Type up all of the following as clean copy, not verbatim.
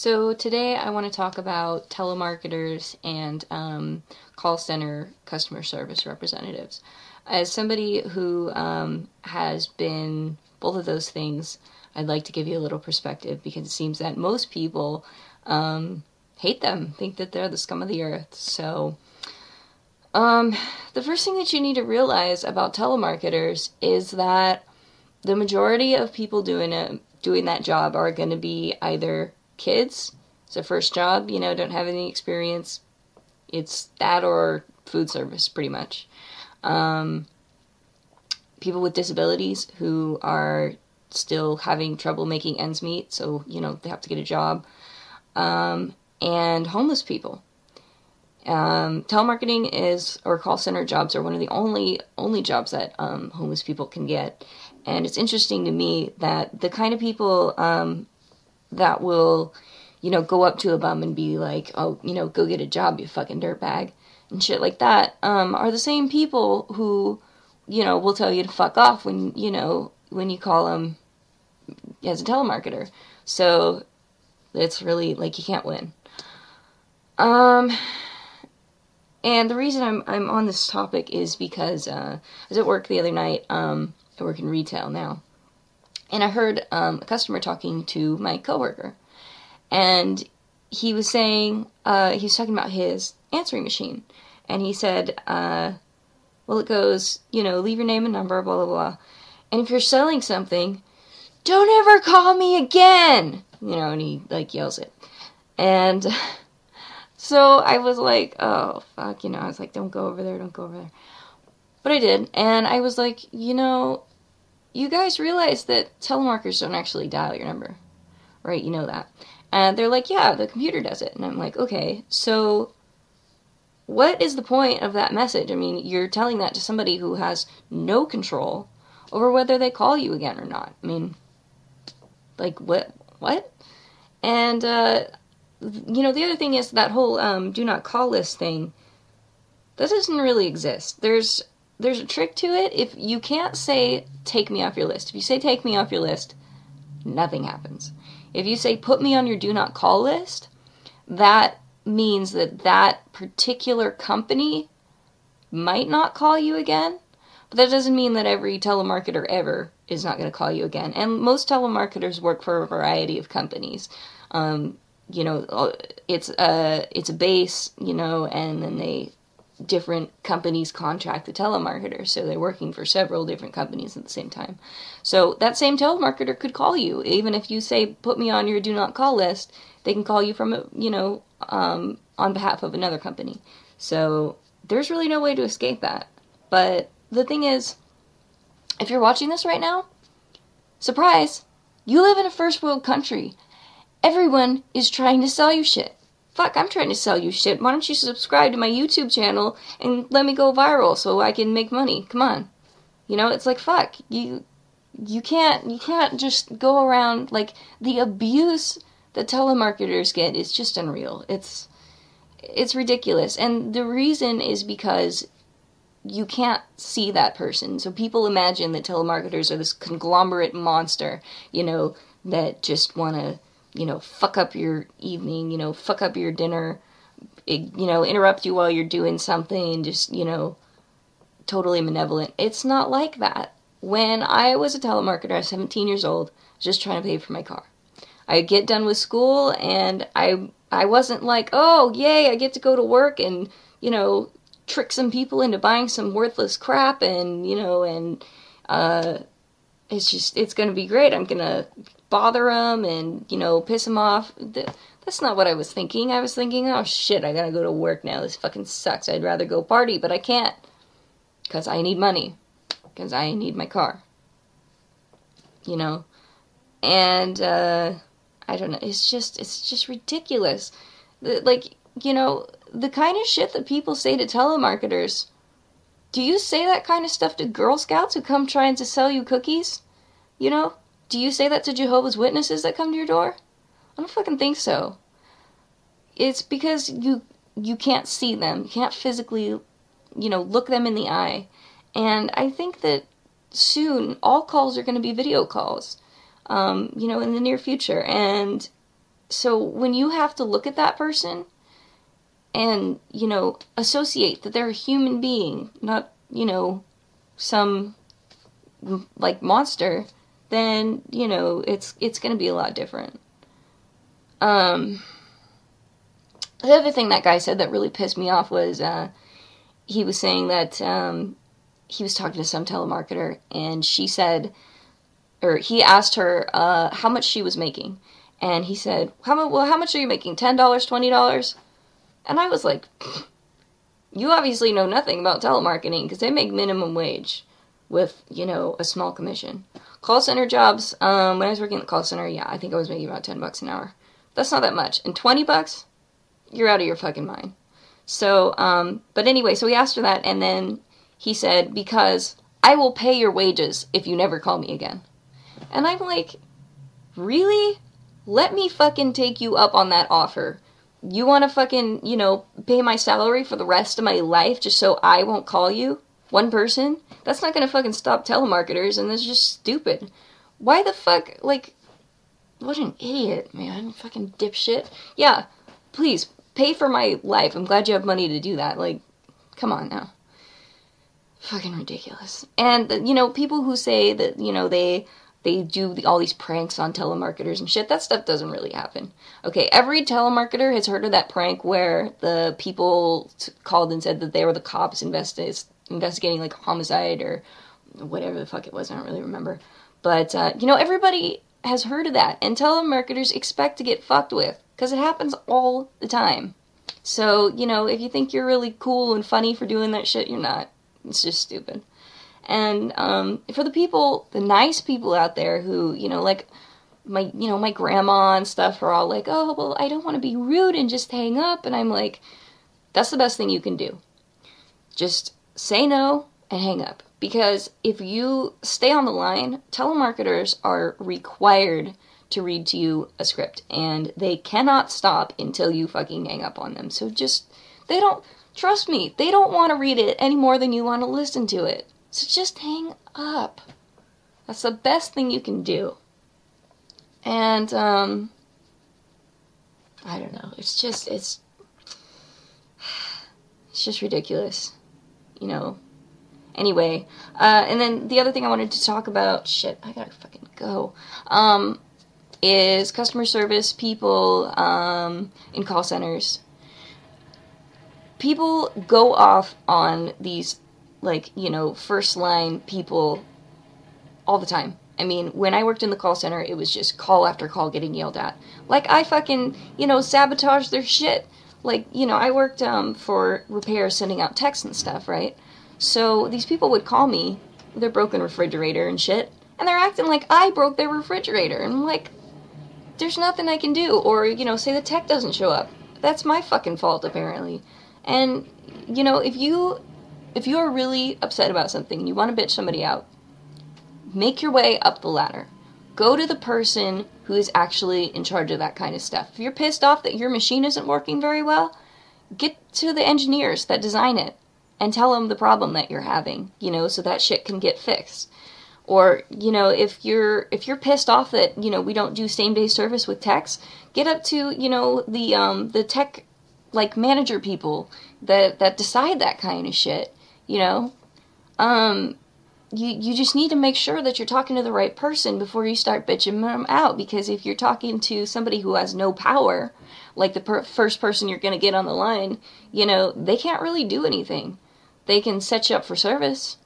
So today I want to talk about telemarketers and call center customer service representatives. As somebody who has been both of those things, I'd like to give you a little perspective because it seems that most people hate them, think that they're the scum of the earth. So the first thing that you need to realize about telemarketers is that the majority of people doing that job are going to be either kids, it's their first job, don't have any experience. It's that or food service, pretty much. People with disabilities who are still having trouble making ends meet, so, they have to get a job. And homeless people. Telemarketing or call center jobs are one of the only jobs that homeless people can get. And it's interesting to me that the kind of people that will, go up to a bum and be like, oh, go get a job, you fucking dirtbag, and shit like that, are the same people who, will tell you to fuck off when you call them as a telemarketer. So it's really, like, you can't win. And the reason I'm on this topic is because I was at work the other night. I work in retail now, and I heard a customer talking to my coworker, and he was saying he was talking about his answering machine, and he said, well, it goes, leave your name and number, blah blah blah, and if you're selling something, don't ever call me again, and he yells it, and so I was like, oh fuck, I was like, don't go over there, but I did, and I was like, you guys realize that telemarketers don't actually dial your number, right? You know that. And they're like, yeah, the computer does it. And I'm like, okay, so what is the point of that message? I mean, you're telling that to somebody who has no control over whether they call you again or not. I mean, like, what? And, the other thing is that whole do not call list thing, that doesn't really exist. There's a trick to it. If you can't say, take me off your list. If you say, take me off your list, nothing happens. If you say, put me on your do not call list, that means that particular company might not call you again, but that doesn't mean that every telemarketer ever is not going to call you again. And most telemarketers work for a variety of companies. It's a base, and then different companies contract the telemarketer, so they're working for several different companies at the same time. So that same telemarketer could call you, even if you say, put me on your do not call list, they can call you from, on behalf of another company. So there's really no way to escape that. But the thing is, if you're watching this right now, surprise, you live in a first world country. Everyone is trying to sell you shit. Fuck, I'm trying to sell you shit. Why don't you subscribe to my YouTube channel and let me go viral so I can make money? Come on. It's like, fuck. You can't just go around, like, the abuse that telemarketers get is just unreal. It's ridiculous. And the reason is because you can't see that person. So people imagine that telemarketers are this conglomerate monster, that just want to, fuck up your evening, fuck up your dinner, interrupt you while you're doing something, just, totally malevolent. It's not like that. When I was a telemarketer, I was 17 years old, just trying to pay for my car. I'd get done with school, and I wasn't like, oh, yay, I get to go to work and, trick some people into buying some worthless crap, and, it's gonna be great. I'm gonna bother them and, piss them off. That's not what I was thinking. I was thinking, oh shit, I gotta go to work now. This fucking sucks. I'd rather go party, but I can't. Because I need money. Because I need my car. And, I don't know. It's just ridiculous. The kind of shit that people say to telemarketers. Do you say that kind of stuff to Girl Scouts who come trying to sell you cookies? Do you say that to Jehovah's Witnesses that come to your door? I don't fucking think so. It's because you can't see them. You can't physically, look them in the eye. And I think that soon all calls are going to be video calls, in the near future. And So when you have to look at that person and, you know, associate that they're a human being, not, you know, some, like, monster, then, you know, it's going to be a lot different. The other thing that guy said that really pissed me off was, he was saying that, he was talking to some telemarketer, and she said, or he asked her, how much she was making. And he said, how much are you making? $10, $20? And I was like, you obviously know nothing about telemarketing, because they make minimum wage with, you know, a small commission. Call center jobs, when I was working at the call center, yeah, I think I was making about $10 an hour. That's not that much. And $20, you're out of your fucking mind. So, but anyway, so he asked her that, and then he said, because I will pay your wages if you never call me again. And I'm like, really? Let me fucking take you up on that offer. You want to fucking, you know, pay my salary for the rest of my life just so I won't call you? One person? That's not gonna fucking stop telemarketers, and that's just stupid. Why the fuck, like, what an idiot, man. Fucking dipshit. Yeah, please, pay for my life. I'm glad you have money to do that. Like, come on now. Fucking ridiculous. And, you know, people who say that, you know, they do all these pranks on telemarketers and shit, that stuff doesn't really happen. Okay, every telemarketer has heard of that prank where the people called and said that they were the cops investigating, like, a homicide or whatever the fuck it was, I don't really remember. But, you know, everybody has heard of that, and telemarketers expect to get fucked with, because it happens all the time. So, you know, if you think you're really cool and funny for doing that shit, you're not. It's just stupid. And for the people, the nice people out there who, you know, like my grandma and stuff are all like, oh, well, I don't want to be rude and just hang up. And I'm like, that's the best thing you can do. Just say no and hang up. Because if you stay on the line, telemarketers are required to read to you a script. And they cannot stop until you fucking hang up on them. So just, trust me, they don't want to read it any more than you want to listen to it. So just hang up. That's the best thing you can do. And, I don't know. It's just ridiculous. You know. Anyway, and then the other thing I wanted to talk about, shit, I gotta fucking go, is customer service people, in call centers. People go off on these, like, you know, first line people all the time. I mean, when I worked in the call center, it was just call after call getting yelled at. Like, I fucking, you know, sabotage their shit. Like, you know, I worked, for repair, sending out texts and stuff, right? So these people would call me with their broken refrigerator and shit, and they're acting like I broke their refrigerator. And I'm like, there's nothing I can do. Or, you know, say the tech doesn't show up. That's my fucking fault, apparently. And, you know, if you are really upset about something and you want to bitch somebody out, make your way up the ladder. Go to the person who is actually in charge of that kind of stuff. If you're pissed off that your machine isn't working very well, get to the engineers that design it and tell them the problem that you're having, you know, so that shit can get fixed. Or, you know, if you're pissed off that, you know, we don't do same-day service with techs, get up to, you know, the tech, like, manager people that decide that kind of shit, you know. You just need to make sure that you're talking to the right person before you start bitching them out, because if you're talking to somebody who has no power, like the first person you're going to get on the line, you know, they can't really do anything. They can set you up for service,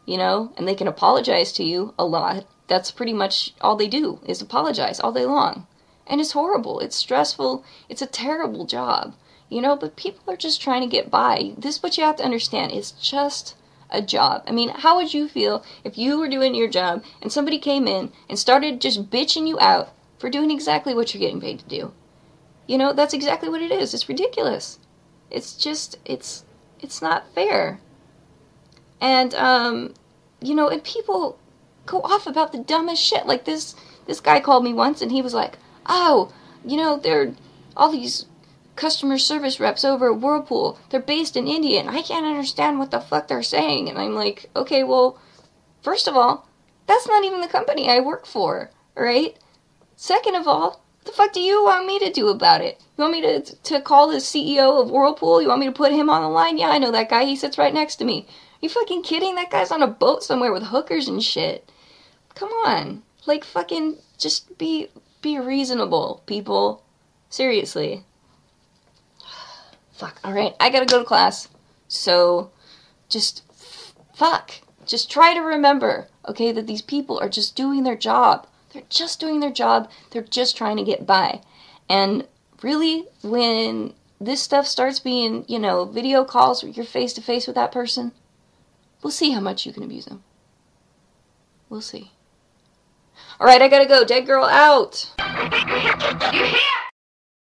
you know, and they can apologize to you a lot. That's pretty much all they do, is apologize all day long. And it's horrible. It's stressful. It's a terrible job, you know, but people are just trying to get by. This is what you have to understand. It's just a job. I mean, how would you feel if you were doing your job and somebody came in and started just bitching you out for doing exactly what you're getting paid to do? You know, that's exactly what it is. It's ridiculous. It's just, it's not fair. And, you know, and people go off about the dumbest shit. Like this guy called me once and he was like, oh, you know, there are all these customer service reps over at Whirlpool. They're based in India and I can't understand what the fuck they're saying. And I'm like, okay, well, first of all, that's not even the company I work for, right? Second of all, What the fuck do you want me to do about it? You want me to call the CEO of Whirlpool? You want me to put him on the line? Yeah, I know that guy. He sits right next to me. Are you fucking kidding? That guy's on a boat somewhere with hookers and shit. Come on. Like, fucking just be reasonable, people. Seriously. Fuck. Alright, I gotta go to class. So, just, fuck. Just try to remember, okay, that these people are just doing their job. They're just doing their job. They're just trying to get by. And really, when this stuff starts being, you know, video calls where you're face to face with that person, we'll see how much you can abuse them. We'll see. Alright, I gotta go. Dead girl out.